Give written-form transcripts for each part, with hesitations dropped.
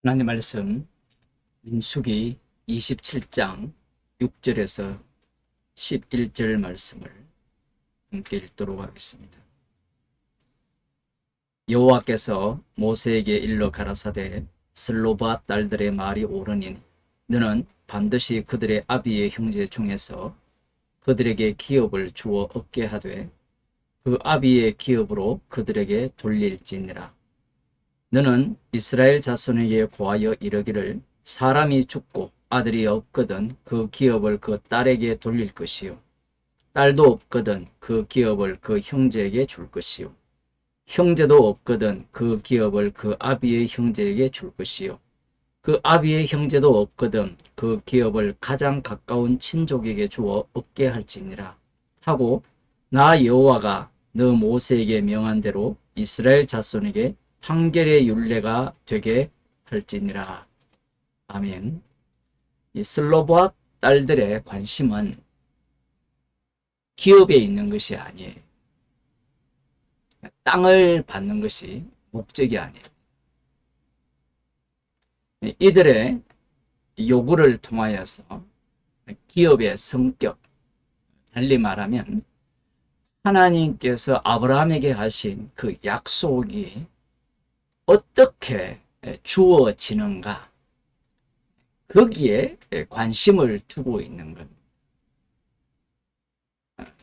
하나님 말씀 민수기 27장 6절에서 11절 말씀을 함께 읽도록 하겠습니다. 여호와께서 모세에게 일러 가라사대 슬로바앗 딸들의 말이 옳으니 너는 반드시 그들의 아비의 형제 중에서 그들에게 기업을 주어 얻게 하되 그 아비의 기업으로 그들에게 돌릴지니라. 너는 이스라엘 자손에게 고하여 이르기를 사람이 죽고 아들이 없거든 그 기업을 그 딸에게 돌릴 것이요 딸도 없거든 그 기업을 그 형제에게 줄 것이요 형제도 없거든 그 기업을 그 아비의 형제에게 줄 것이요 그 아비의 형제도 없거든 그 기업을 가장 가까운 친족에게 주어 얻게 할지니라 하고 나 여호와가 너 모세에게 명한 대로 이스라엘 자손에게 판결의 율례가 되게 할지니라. 아멘. 이 슬로바앗 딸들의 관심은 기업에 있는 것이 아니에요. 땅을 받는 것이 목적이 아니에요. 이들의 요구를 통하여서 기업의 성격, 달리 말하면 하나님께서 아브라함에게 하신 그 약속이 어떻게 주어지는가, 거기에 관심을 두고 있는 겁니다.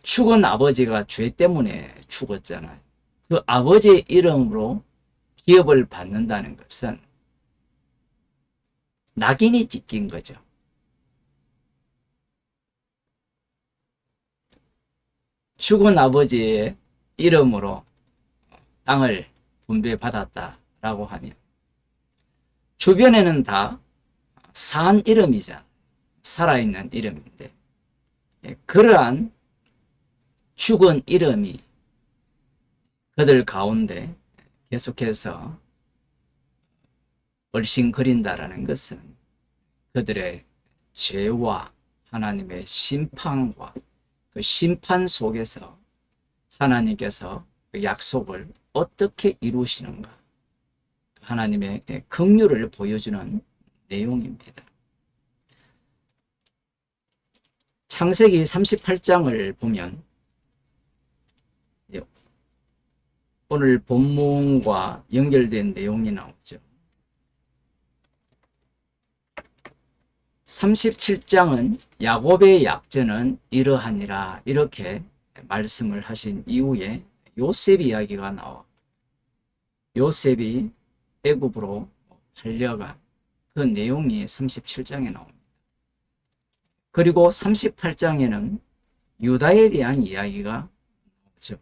죽은 아버지가 죄 때문에 죽었잖아요. 그 아버지의 이름으로 기업을 받는다는 것은 낙인이 찍힌 거죠. 죽은 아버지의 이름으로 땅을 분배받았다 라고 하면 주변에는 다 산 이름이잖아요. 살아있는 이름인데 그러한 죽은 이름이 그들 가운데 계속해서 얼씬거린다라는 것은 그들의 죄와 하나님의 심판과 그 심판 속에서 하나님께서 그 약속을 어떻게 이루시는가, 하나님의 긍휼을 보여주는 내용입니다. 창세기 38장을 보면 오늘 본문과 연결된 내용이 나오죠. 37장은 야곱의 약전은 이러하니라 이렇게 말씀을 하신 이후에 요셉 이야기가 나와. 요셉이 애굽으로 팔려간 그 내용이 37장에 나옵니다. 그리고 38장에는 유다에 대한 이야기가 나오죠.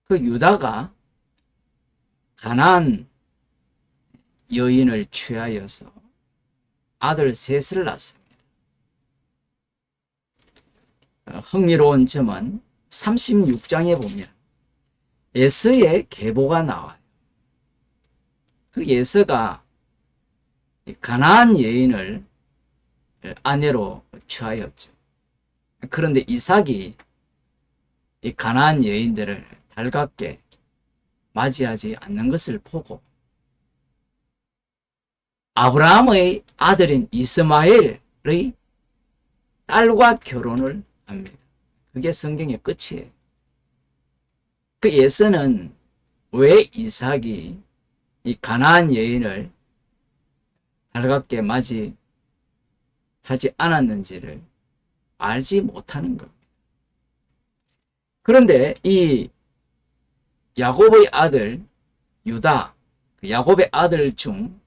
그 유다가 가나안 여인을 취하여서 아들 셋을 낳습니다. 흥미로운 점은 36장에 보면 에서의 계보가 나와요. 그 에서가 가나안 여인을 아내로 취하였죠. 그런데 이삭이 이 가나안 여인들을 달갑게 맞이하지 않는 것을 보고 아브라함의 아들인 이스마엘의 딸과 결혼을 합니다. 그게 성경의 끝이에요. 그 에서는 왜 이삭이 이 가나안 여인을 달갑게 맞이하지 않았는지를 알지 못하는 겁니다. 그런데 이 야곱의 아들 유다, 그 야곱의 아들 중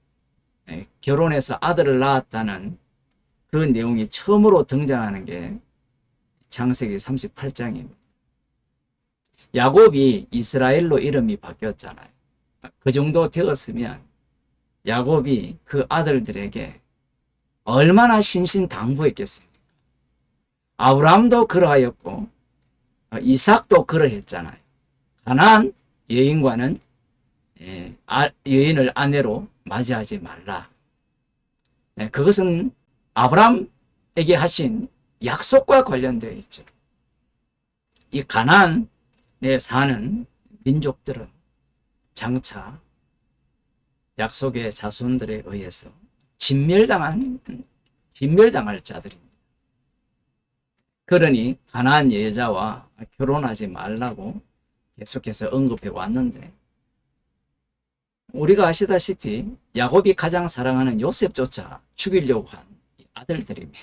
결혼해서 아들을 낳았다는 그 내용이 처음으로 등장하는 게 창세기 38장입니다. 야곱이 이스라엘로 이름이 바뀌었잖아요. 그 정도 되었으면 야곱이 그 아들들에게 얼마나 신신당부했겠습니까? 아브라함도 그러하였고 이삭도 그러했잖아요. 가나안 여인과는 여인을 아내로 맞이하지 말라. 그것은 아브라함에게 하신 약속과 관련되어 있죠. 이 가나안에 사는 민족들은 장차 약속의 자손들에 의해서 진멸당할 자들입니다. 그러니 가나안 여자와 결혼하지 말라고 계속해서 언급해 왔는데, 우리가 아시다시피 야곱이 가장 사랑하는 요셉조차 죽이려고 한 아들들입니다.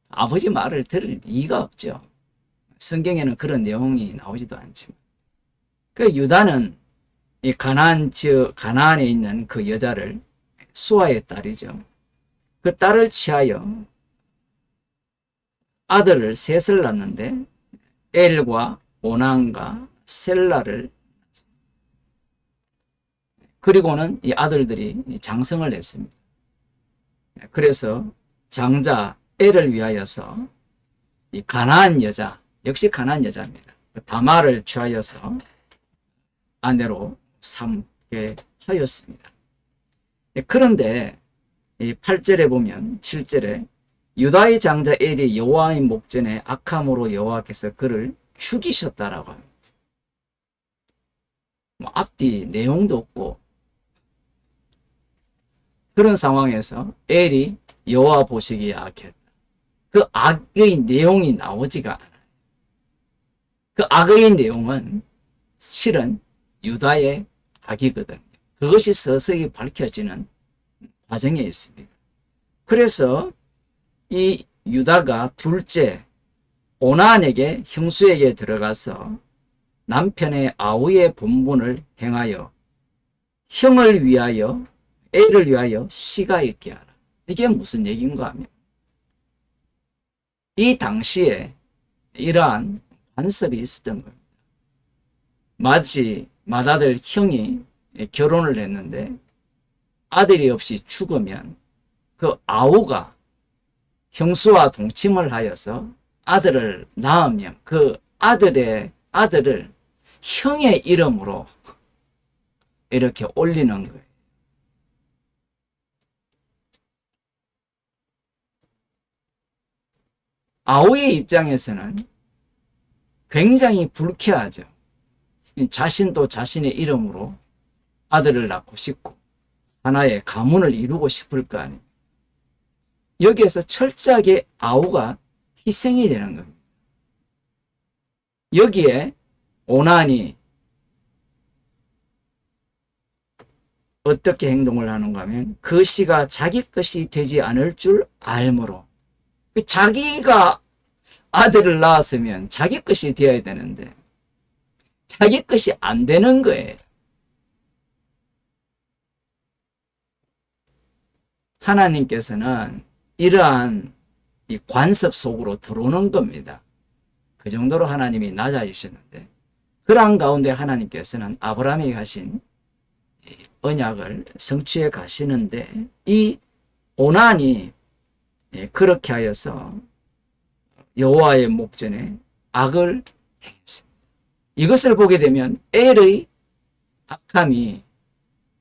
아버지 말을 들을 이유가 없죠. 성경에는 그런 내용이 나오지도 않지만. 그 유다는 이 가나안에 있는 그 여자를, 수아의 딸이죠. 그 딸을 취하여 아들을 셋을 낳는데 엘과 오난과 셀라를, 그리고는 이 아들들이 장성을 했습니다. 그래서 장자 엘을 위하여서 이 가나안 여자, 역시 가나안 여자입니다. 다말을 취하여서 아내로 삼게 하였습니다. 그런데 이 8절에 보면, 7절에 유다의 장자 엘이 여호와의 목전에 악함으로 여호와께서 그를 죽이셨다라고 합니다. 앞뒤 내용도 없고, 그런 상황에서 엘이 여호와 보시기에 악했다. 그 악의 내용이 나오지가 않아요. 그 악의 내용은 실은 유다의 악이거든요. 그것이 서서히 밝혀지는 과정에 있습니다. 그래서 이 유다가 둘째 오난에게, 형수에게 들어가서 남편의 아우의 본분을 행하여 형을 위하여, 애를 위하여 씨가 있게 하라. 이게 무슨 얘기인가 하면, 이 당시에 이러한 관습이 있었던 겁니다. 마치 맏아들 형이 결혼을 했는데 아들이 없이 죽으면 그 아우가 형수와 동침을 하여서 아들을 낳으면 그 아들의 아들을 형의 이름으로 이렇게 올리는 거예요. 아우의 입장에서는 굉장히 불쾌하죠. 자신도 자신의 이름으로 아들을 낳고 싶고 하나의 가문을 이루고 싶을 거 아닙니까? 여기에서 철저하게 아우가 희생이 되는 겁니다. 여기에 오난이 어떻게 행동을 하는가 하면, 그 씨가 자기 것이 되지 않을 줄 알므로, 자기가 아들을 낳았으면 자기 것이 되어야 되는데 자기 것이 안 되는 거예요. 하나님께서는 이러한 이 관습 속으로 들어오는 겁니다. 그 정도로 하나님이 낮아지셨는데, 그러한 가운데 하나님께서는 아브라함에게 하신 언약을 성취해 가시는데, 이 오난이 그렇게 하여서 여호와의 목전에 악을 행했습니다. 이것을 보게 되면 엘의 악함이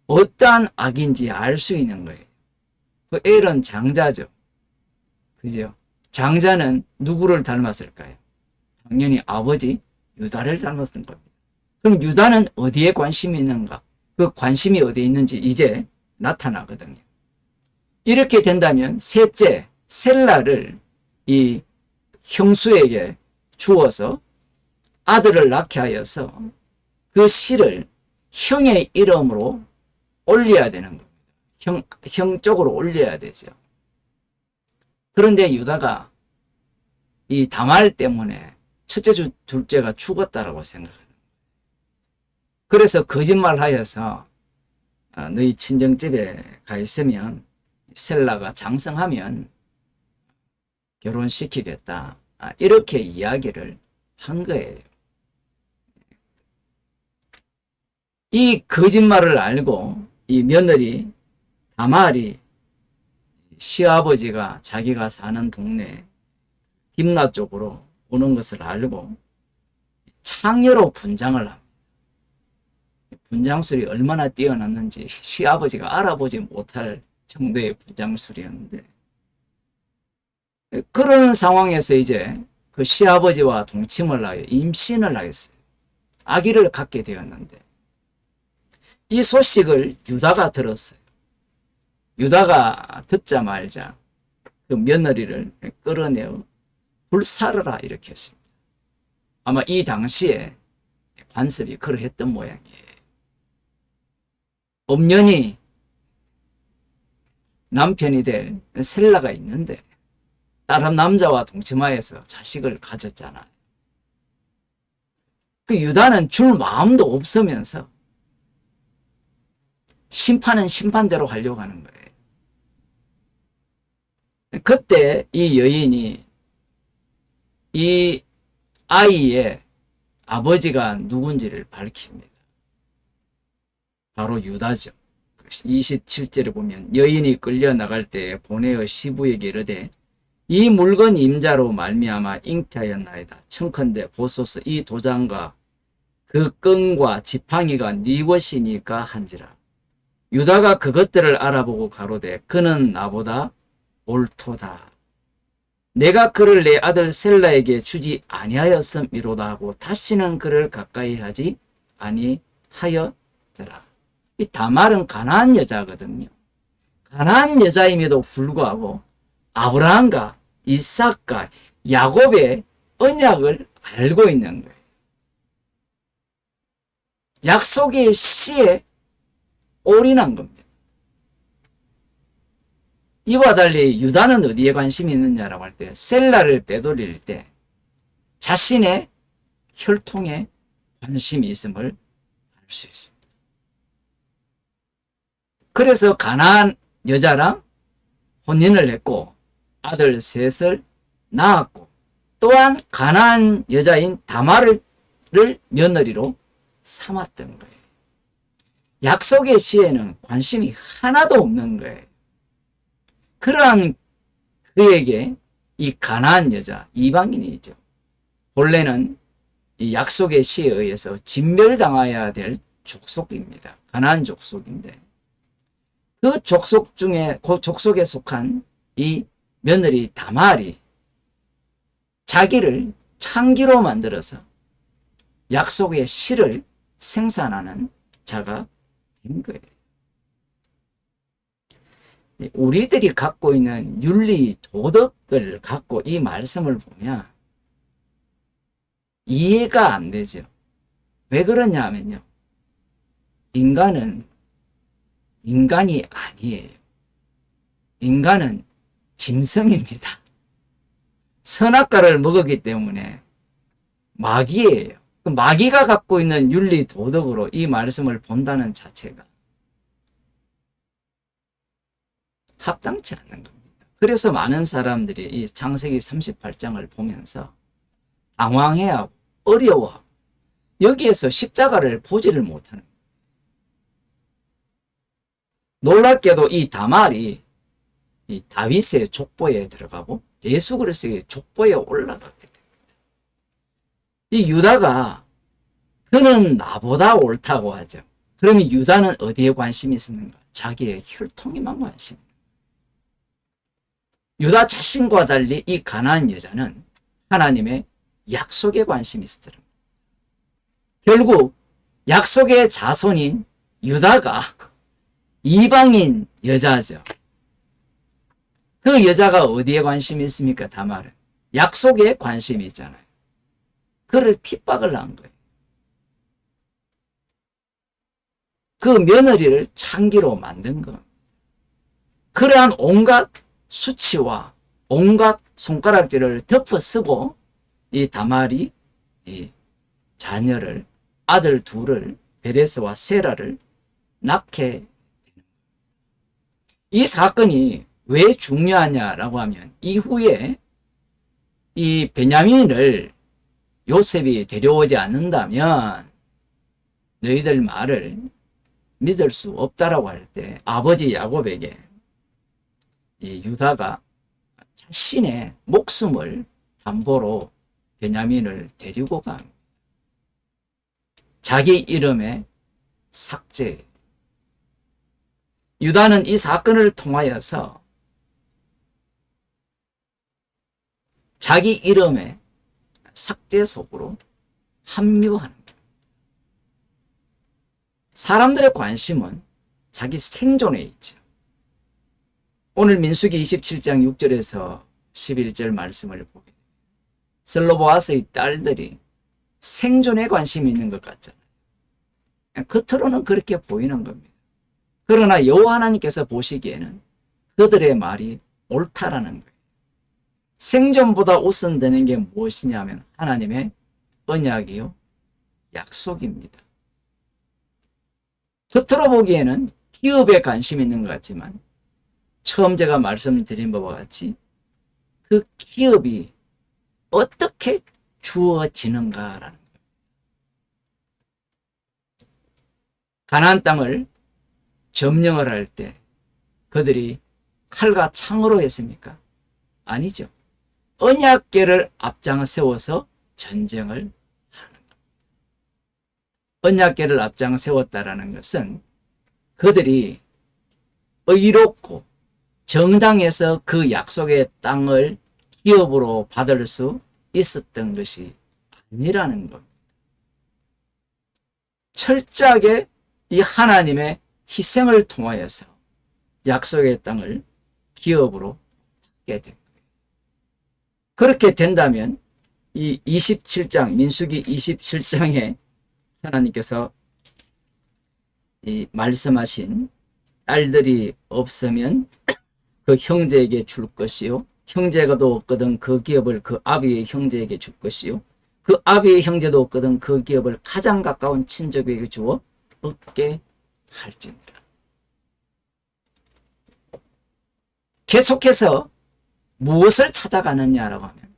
어떠한 악인지 알 수 있는 거예요. 그 엘은 장자죠. 그죠? 장자는 누구를 닮았을까요? 당연히 아버지 유다를 닮았던 겁니다. 그럼 유다는 어디에 관심이 있는가? 그 관심이 어디에 있는지 이제 나타나거든요. 이렇게 된다면 셋째 셀라를 이 형수에게 주어서 아들을 낳게 하여서 그 씨를 형의 이름으로 올려야 되는 겁니다. 형 쪽으로 올려야 되죠. 그런데 유다가 이 다말 때문에 첫째 둘째가 죽었다라고 생각하는 거예요. 그래서 거짓말하여서 너희 친정집에 가 있으면 셀라가 장성하면 결혼시키겠다, 이렇게 이야기를 한 거예요. 이 거짓말을 알고 이 며느리 다말이 시아버지가 자기가 사는 동네 딥나 쪽으로 오는 것을 알고 창녀로 분장을 합니다. 분장술이 얼마나 뛰어났는지 시아버지가 알아보지 못할 정도의 분장술이었는데, 그런 상황에서 이제 그 시아버지와 동침을 하여 임신을 하였어요. 아기를 갖게 되었는데, 이 소식을 유다가 들었어요. 유다가 듣자마자 그 며느리를 끌어내어 불사르라 이렇게 했습니다. 아마 이 당시에 관습이 그러했던 모양이에요. 엄연히 남편이 될 셀라가 있는데 다른 남자와 동침하여서 자식을 가졌잖아요. 그 유다는 줄 마음도 없으면서 심판은 심판대로 하려고 하는 거예요. 그때 이 여인이 이 아이의 아버지가 누군지를 밝힙니다. 바로 유다죠. 27절에 보면 여인이 끌려 나갈 때 보내어 시부에게 이르되 이 물건 임자로 말미암아 잉태하였나이다. 청컨대 보소서 이 도장과 그 끈과 지팡이가 네 것이니까 한지라. 유다가 그것들을 알아보고 가로되 그는 나보다 옳도다. 내가 그를 내 아들 셀라에게 주지 아니하였음이로다 하고 다시는 그를 가까이 하지 아니하였더라. 이 다말은 가나안 여자거든요. 가나안 여자임에도 불구하고 아브라함과 이삭과 야곱의 언약을 알고 있는 거예요. 약속의 씨에 올인한 겁니다. 이와 달리 유다는 어디에 관심이 있느냐라고 할 때 셀라를 빼돌릴 때 자신의 혈통에 관심이 있음을 알 수 있습니다. 그래서 가나안 여자랑 혼인을 했고 아들 셋을 낳았고 또한 가나안 여자인 다말을 며느리로 삼았던 거예요. 약속의 씨에는 관심이 하나도 없는 거예요. 그러한 그에게 이 가나안 여자 이방인이죠. 본래는 이 약속의 씨에 의해서 진멸당해야 될 족속입니다. 가나안 족속인데 그 족속 중에 그 족속에 속한 이 며느리 다말이 자기를 창기로 만들어서 약속의 씨를 생산하는 자가 된 거예요. 우리들이 갖고 있는 윤리 도덕을 갖고 이 말씀을 보면 이해가 안 되죠. 왜 그러냐 하면요. 인간은 인간이 아니에요. 인간은 짐승입니다. 선악과를 먹었기 때문에 마귀예요. 마귀가 갖고 있는 윤리 도덕으로 이 말씀을 본다는 자체가 합당치 않는 겁니다. 그래서 많은 사람들이 이 창세기 38장을 보면서 당황해하고 어려워하고 여기에서 십자가를 보지를 못하는 거예요. 놀랍게도 이 다말이 이 다윗의 족보에 들어가고 예수 그리스도의 족보에 올라가게 됩니다. 이 유다가 그는 나보다 옳다고 하죠. 그러면 유다는 어디에 관심이 있었는가? 자기의 혈통에만 관심이 있는 거예요. 유다 자신과 달리 이 가나안 여자는 하나님의 약속에 관심이 있었더라. 결국 약속의 자손인 유다가 이방인 여자죠. 그 여자가 어디에 관심이 있습니까? 다말은 약속에 관심이 있잖아요. 그를 핍박을 한 거예요. 그 며느리를 창기로 만든 것. 그러한 온갖 수치와 온갖 손가락질을 덮어쓰고 이 다말이 이 자녀를 아들 둘을 베레스와 세라를 낳게 되는 겁니다. 이 사건이 왜 중요하냐라고 하면 이후에 이 베냐민을 요셉이 데려오지 않는다면 너희들 말을 믿을 수 없다라고 할 때 아버지 야곱에게 이 유다가 자신의 목숨을 담보로 베냐민을 데리고 갑니다. 자기 이름의 삭제. 유다는 이 사건을 통하여서 자기 이름의 삭제 속으로 합류하는 거예요. 사람들의 관심은 자기 생존에 있죠. 오늘 민수기 27장 6절에서 11절 말씀을 보게 됩니다. 슬로보아스의 딸들이 생존에 관심이 있는 것 같잖아요. 겉으로는 그렇게 보이는 겁니다. 그러나 여호와 하나님께서 보시기에는 그들의 말이 옳다라는 거예요. 생존보다 우선되는 게 무엇이냐면 하나님의 언약이요, 약속입니다. 겉으로 보기에는 기업에 관심 있는 것 같지만 처음 제가 말씀드린 바와 같이 그 기업이 어떻게 주어지는가라는 거예요. 가나안 땅을 점령을 할 때 그들이 칼과 창으로 했습니까? 아니죠. 언약궤를 앞장 세워서 전쟁을 하는 겁니다. 언약궤를 앞장 세웠다라는 것은 그들이 의롭고 정당해서 그 약속의 땅을 기업으로 받을 수 있었던 것이 아니라는 겁니다. 철저하게 이 하나님의 희생을 통하여서 약속의 땅을 기업으로 받게 된 거예요. 그렇게 된다면 이 27장 민수기 27장에 하나님께서 이 말씀하신 딸들이 없으면 그 형제에게 줄 것이요, 형제가도 없거든 그 기업을 그 아비의 형제에게 줄 것이요, 그 아비의 형제도 없거든 그 기업을 가장 가까운 친족에게 주어 얻게 할지니라. 계속해서 무엇을 찾아가느냐라고 하면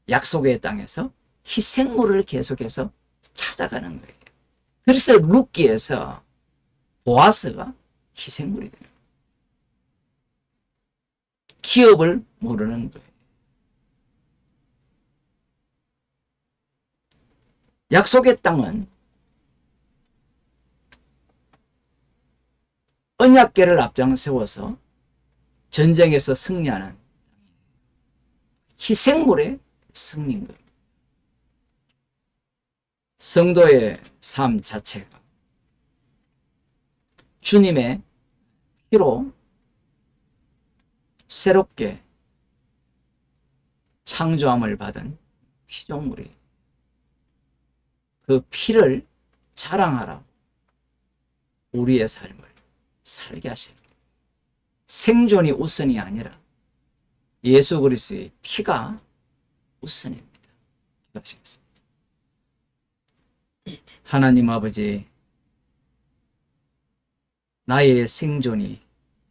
약속의 땅에서 희생물을 계속해서 찾아가는 거예요. 그래서 룻기에서 보아스가 희생물이 되는 거예요. 기업을 모르는 거예요. 약속의 땅은 언약궤를 앞장 세워서 전쟁에서 승리하는 희생물의 승리인 겁니다. 성도의 삶 자체가 주님의 피로 새롭게 창조함을 받은 피조물이 그 피를 자랑하라고 우리의 삶을 살게 하시는 거예요. 생존이 우선이 아니라 예수 그리스도의 피가 우선입니다. 기도하시겠습니다. 하나님 아버지, 나의 생존이,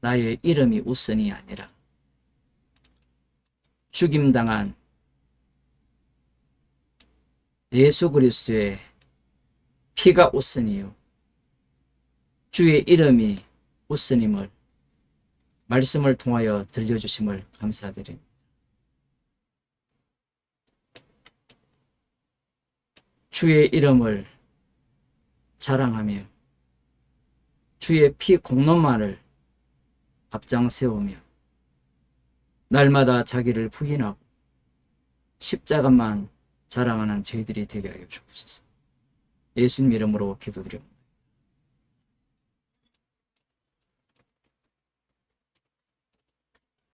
나의 이름이 우선이 아니라 죽임당한 예수 그리스도의 피가 우선이요, 주의 이름이 우선임을 말씀을 통하여 들려주심을 감사드립니다. 주의 이름을 자랑하며 주의 피 공로만을 앞장 세우며 날마다 자기를 부인하고 십자가만 자랑하는 저희들이 되게 하여 주옵소서. 예수님 이름으로 기도드립니다.